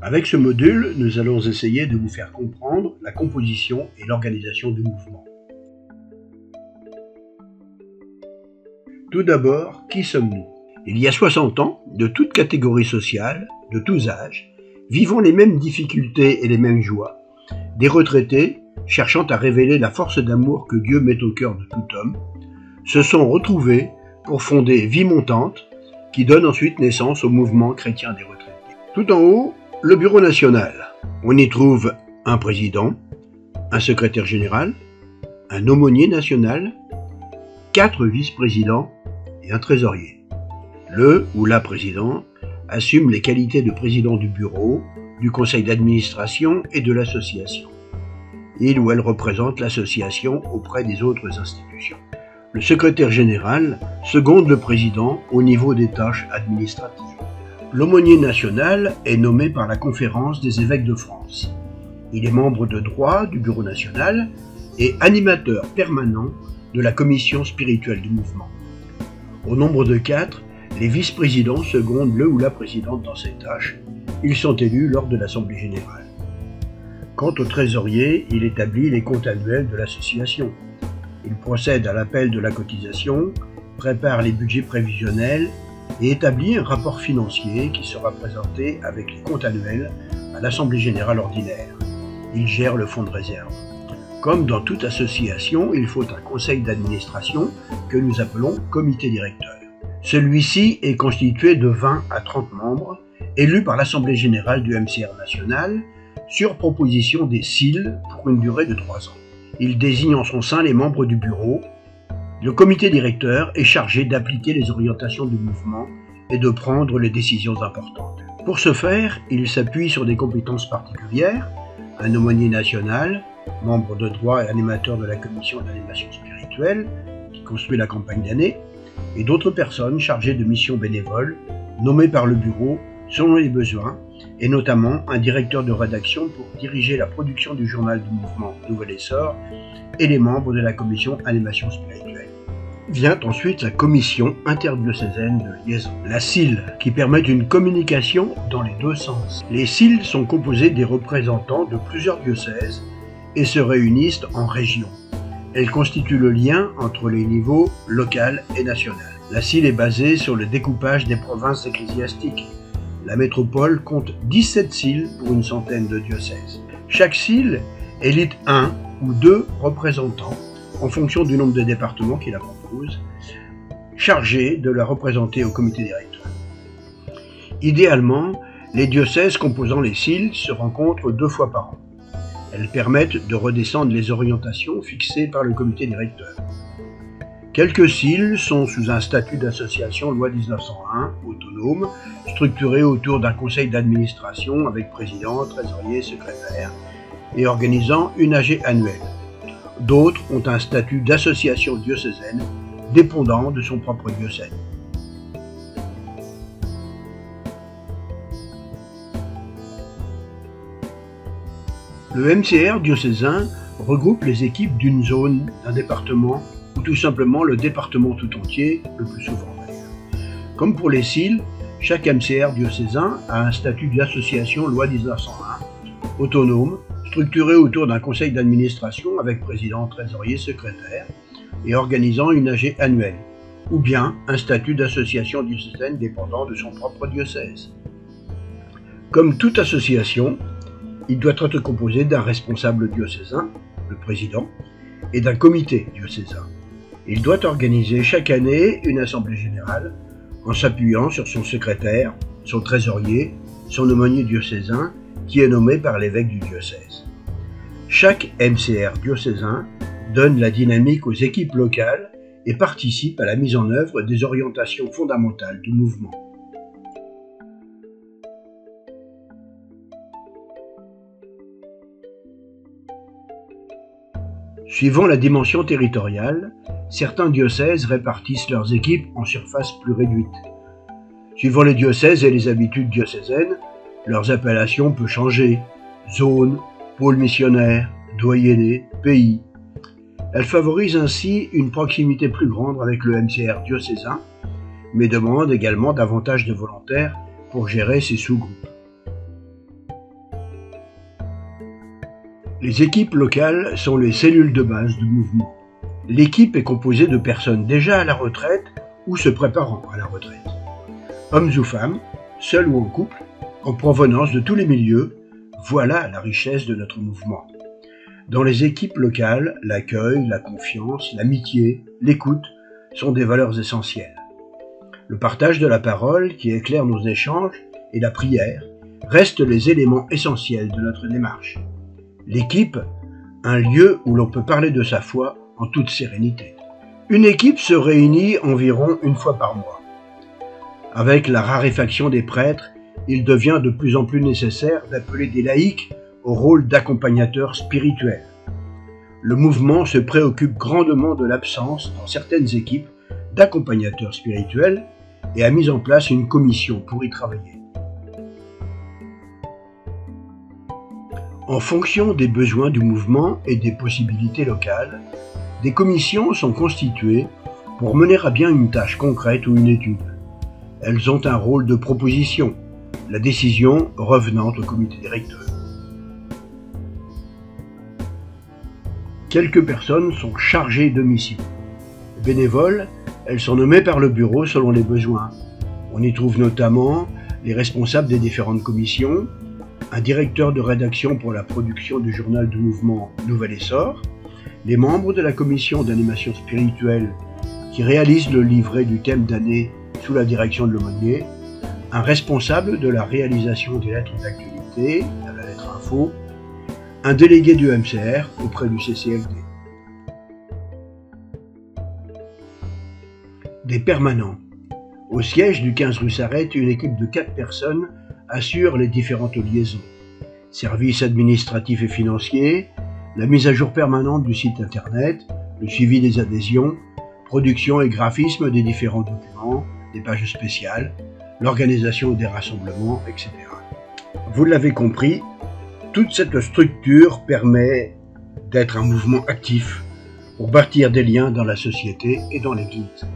Avec ce module, nous allons essayer de vous faire comprendre la composition et l'organisation du mouvement. Tout d'abord, qui sommes-nous? Il y a 60 ans, de toutes catégories sociales, de tous âges, vivant les mêmes difficultés et les mêmes joies, des retraités, cherchant à révéler la force d'amour que Dieu met au cœur de tout homme, se sont retrouvés pour fonder Vie Montante, qui donne ensuite naissance au mouvement chrétien des retraités. Tout en haut, le bureau national. On y trouve un président, un secrétaire général, un aumônier national, 4 vice-présidents et un trésorier. Le ou la président assume les qualités de président du bureau, du conseil d'administration et de l'association. Il ou elle représente l'association auprès des autres institutions. Le secrétaire général seconde le président au niveau des tâches administratives. L'aumônier national est nommé par la Conférence des évêques de France. Il est membre de droit du bureau national et animateur permanent de la commission spirituelle du mouvement. Au nombre de 4, les vice-présidents secondent le ou la présidente dans ses tâches. Ils sont élus lors de l'Assemblée générale. Quant au trésorier, il établit les comptes annuels de l'association. Il procède à l'appel de la cotisation, prépare les budgets prévisionnels et établit un rapport financier qui sera présenté avec les comptes annuels à l'Assemblée générale ordinaire. Il gère le fonds de réserve. Comme dans toute association, il faut un conseil d'administration que nous appelons comité directeur. Celui-ci est constitué de 20 à 30 membres, élus par l'Assemblée générale du MCR national, sur proposition des SIL pour une durée de 3 ans. Il désigne en son sein les membres du bureau. Le comité directeur est chargé d'appliquer les orientations du mouvement et de prendre les décisions importantes. Pour ce faire, il s'appuie sur des compétences particulières, un aumônier national, membre de droit et animateur de la commission d'animation spirituelle, qui construit la campagne d'année, et d'autres personnes chargées de missions bénévoles, nommées par le bureau selon les besoins, et notamment un directeur de rédaction pour diriger la production du journal du mouvement Nouvel Essor et les membres de la commission animation spirituelle. Vient ensuite la commission interdiocésaine de liaison, la CIL, qui permet une communication dans les deux sens. Les CIL sont composées des représentants de plusieurs diocèses et se réunissent en régions. Elles constituent le lien entre les niveaux local et national. La CIL est basée sur le découpage des provinces ecclésiastiques. La métropole compte 17 CIL pour une centaine de diocèses. Chaque CIL élite 1 ou 2 représentants en fonction du nombre de départements qui la composent, chargés de la représenter au comité directeur. Idéalement, les diocèses composant les CIL se rencontrent 2 fois par an. Elles permettent de redescendre les orientations fixées par le comité directeur. Quelques CIL sont sous un statut d'association loi 1901, autonome, structuré autour d'un conseil d'administration avec président, trésorier, secrétaire, et organisant une AG annuelle. D'autres ont un statut d'association diocésaine, dépendant de son propre diocèse. Le MCR diocésain regroupe les équipes d'une zone, d'un département, ou tout simplement le département tout entier, le plus souvent d'ailleurs. Comme pour les CIL, chaque MCR diocésain a un statut d'association loi 1901, autonome, structuré autour d'un conseil d'administration avec président, trésorier, secrétaire, et organisant une AG annuelle, ou bien un statut d'association diocésaine dépendant de son propre diocèse. Comme toute association, il doit être composé d'un responsable diocésain, le président, et d'un comité diocésain. Il doit organiser chaque année une assemblée générale en s'appuyant sur son secrétaire, son trésorier, son aumônier diocésain qui est nommé par l'évêque du diocèse. Chaque MCR diocésain donne la dynamique aux équipes locales et participe à la mise en œuvre des orientations fondamentales du mouvement. Suivant la dimension territoriale, certains diocèses répartissent leurs équipes en surface plus réduite. Suivant les diocèses et les habitudes diocésaines, leurs appellations peuvent changer, zone, pôle missionnaire, doyenné, pays. Elles favorisent ainsi une proximité plus grande avec le MCR diocésain, mais demandent également davantage de volontaires pour gérer ces sous-groupes. Les équipes locales sont les cellules de base du mouvement. L'équipe est composée de personnes déjà à la retraite ou se préparant à la retraite. Hommes ou femmes, seuls ou en couple, en provenance de tous les milieux, voilà la richesse de notre mouvement. Dans les équipes locales, l'accueil, la confiance, l'amitié, l'écoute sont des valeurs essentielles. Le partage de la parole qui éclaire nos échanges et la prière restent les éléments essentiels de notre démarche. L'équipe, un lieu où l'on peut parler de sa foi en toute sérénité. Une équipe se réunit environ une fois par mois. Avec la raréfaction des prêtres, il devient de plus en plus nécessaire d'appeler des laïcs au rôle d'accompagnateurs spirituels. Le mouvement se préoccupe grandement de l'absence, dans certaines équipes, d'accompagnateurs spirituels et a mis en place une commission pour y travailler. En fonction des besoins du mouvement et des possibilités locales, des commissions sont constituées pour mener à bien une tâche concrète ou une étude. Elles ont un rôle de proposition, la décision revenant au comité directeur. Quelques personnes sont chargées de mission. Bénévoles, elles sont nommées par le bureau selon les besoins. On y trouve notamment les responsables des différentes commissions, un directeur de rédaction pour la production du journal du mouvement Nouvel Essor, les membres de la commission d'animation spirituelle qui réalise le livret du thème d'année sous la direction de l'aumônier, un responsable de la réalisation des lettres d'actualité, à la lettre info, un délégué du MCR auprès du CCFD. Des permanents. Au siège du 15 rue Sarrette, une équipe de 4 personnes assure les différentes liaisons. Services administratifs et financiers, la mise à jour permanente du site internet, le suivi des adhésions, production et graphisme des différents documents, des pages spéciales, l'organisation des rassemblements, etc. Vous l'avez compris, toute cette structure permet d'être un mouvement actif pour bâtir des liens dans la société et dans l'Église.